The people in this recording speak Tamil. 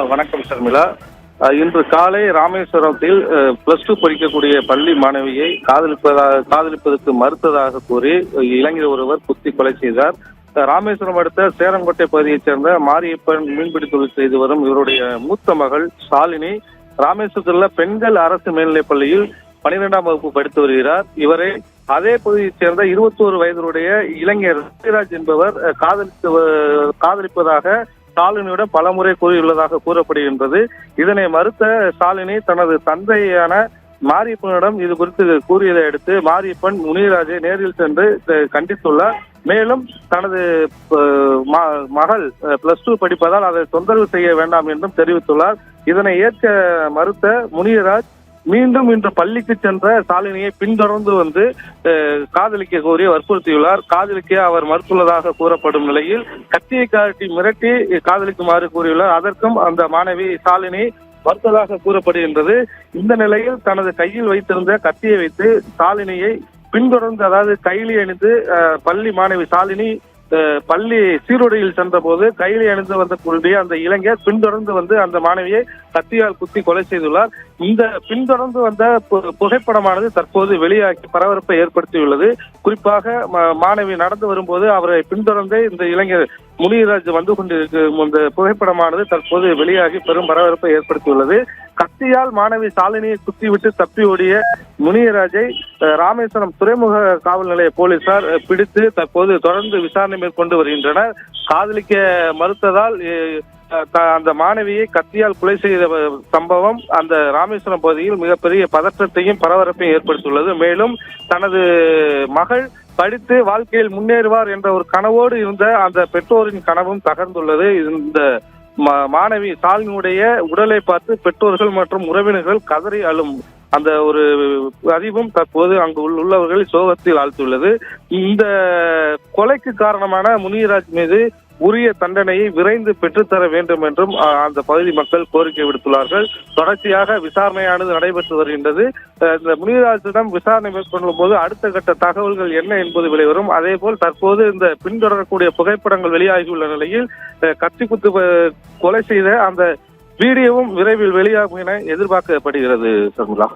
வணக்கம் ஷர்மிளா. இன்று காலை ராமேஸ்வரத்தில் +2 படிக்கக்கூடிய பள்ளி மாணவியை காதலிப்பதற்கு மறுத்ததாக கூறி இளைஞர் ஒருவர் குத்தி கொலை செய்தார். ராமேஸ்வரம் அடுத்த சேரங்கோட்டை பகுதியைச் சேர்ந்த மாரியப்பன் மீன்பிடி தொழில் செய்து வரும் இவருடைய மூத்த மகள் ஷாலினி ராமேஸ்வரத்தில் உள்ள பெண்கள் அரசு மேல்நிலைப் பள்ளியில் 12ஆம் வகுப்பு படித்து வருகிறார். இவரை அதே பகுதியைச் சேர்ந்த 21 வயதுடைய இளைஞர் சத்யராஜ் என்பவர் காதலிப்பதாக ஷாலினியிடம் பலமுறை கூறியுள்ளதாக கூறப்படுகின்றது. இதனை மறுத்த ஷாலினி தனது தந்தையான மாரியப்பனிடம் இது குறித்து கூறியதை அடுத்து மாரியப்பன் முனிராஜை நேரில் சென்று கண்டித்துள்ளார். மேலும் தனது மகள் +2 படிப்பதால் அதை தொந்தரவு செய்ய வேண்டாம் என்றும் தெரிவித்துள்ளார். இதனை ஏற்க மறுத்த முனிராஜ் மீண்டும் இன்று பள்ளிக்கு சென்ற ஷாலினியை பின்தொடர்ந்து வந்து காதலிக்க கோரி வற்புறுத்தியுள்ளார். காதலிக்க அவர் மறுத்துள்ளதாக கூறப்படும் நிலையில் கத்தியை காட்டி மிரட்டி காதலிக்குமாறு கூறியுள்ளார். அதற்கும் அந்த மாணவி ஷாலினி மறுத்ததாக கூறப்படுகின்றது. இந்த நிலையில் தனது கையில் வைத்திருந்த கத்தியை வைத்து ஷாலினியை பின்தொடர்ந்து, அதாவது கைலி அணிந்து பள்ளி மாணவி ஷாலினி பள்ளி சீருடையில் சென்ற போது கையிலே அணிந்து வந்த அந்த இளைஞர் பின்தொடர்ந்து வந்து அந்த மாணவியை கத்தியால் குத்தி கொலை செய்துள்ளார். இந்த பின்தொடர்ந்து வந்த புகைப்படமானது தற்போது வெளியாகி பரபரப்பை ஏற்படுத்தியுள்ளது. குறிப்பாக மாணவி நடந்து வரும்போது அவரை பின்தொடர்ந்து இந்த இளைஞர் முனிராஜ் வந்து கொண்டிருக்கும் இந்த புகைப்படமானது தற்போது வெளியாகி பெரும் பரபரப்பை ஏற்படுத்தியுள்ளது. கத்தியால் மாணவி ஷாலினியை குத்திவிட்டு தப்பி ஓடிய முனிராஜை ராமேஸ்வரம் துறைமுக காவல் நிலைய போலீசார் பிடித்து தற்போது தொடர்ந்து விசாரணை மேற்கொண்டு வருகின்றனர். காதலிக்க மறுத்ததால் அந்த மாணவியை கத்தியால் கொலை செய்த சம்பவம் அந்த ராமேஸ்வரம் பகுதியில் மிகப்பெரிய பதற்றத்தையும் பரபரப்பையும் ஏற்படுத்தியுள்ளது. மேலும் தனது மகள் படித்து வாழ்க்கையில் முன்னேறுவார் என்ற ஒரு கனவோடு இருந்த அந்த பெற்றோரின் கனவும் தகர்ந்துள்ளது. இந்த மாணவி ஷாலினியுடைய உடலை பார்த்து பெற்றோர்கள் மற்றும் உறவினர்கள் கதறி அழும் அந்த ஒரு அறிவும் தற்போது அங்கு உள்ளவர்களை சோகத்தில் ஆழ்த்தியுள்ளது. இந்த கொலைக்கு காரணமான முனிராஜ் மீது உரிய தண்டனையை விரைந்து பெற்றுத்தர வேண்டும் என்றும் அந்த பகுதி மக்கள் கோரிக்கை விடுத்துள்ளார்கள். தொடர்ச்சியாக விசாரணையானது நடைபெற்று வருகின்றது. இந்த முனிராஜிடம் விசாரணை மேற்கொள்ளும் போது அடுத்த கட்ட தகவல்கள் என்ன என்பது வெளிவரும். அதே போல் தற்போது இந்த பின்தொடரக்கூடிய புகைப்படங்கள் வெளியாகியுள்ள நிலையில் கத்தி குத்து கொலை செய்த அந்த வீடியோவும் விரைவில் வெளியாகும் என எதிர்பார்க்கப்படுகிறது. சர்மிளா.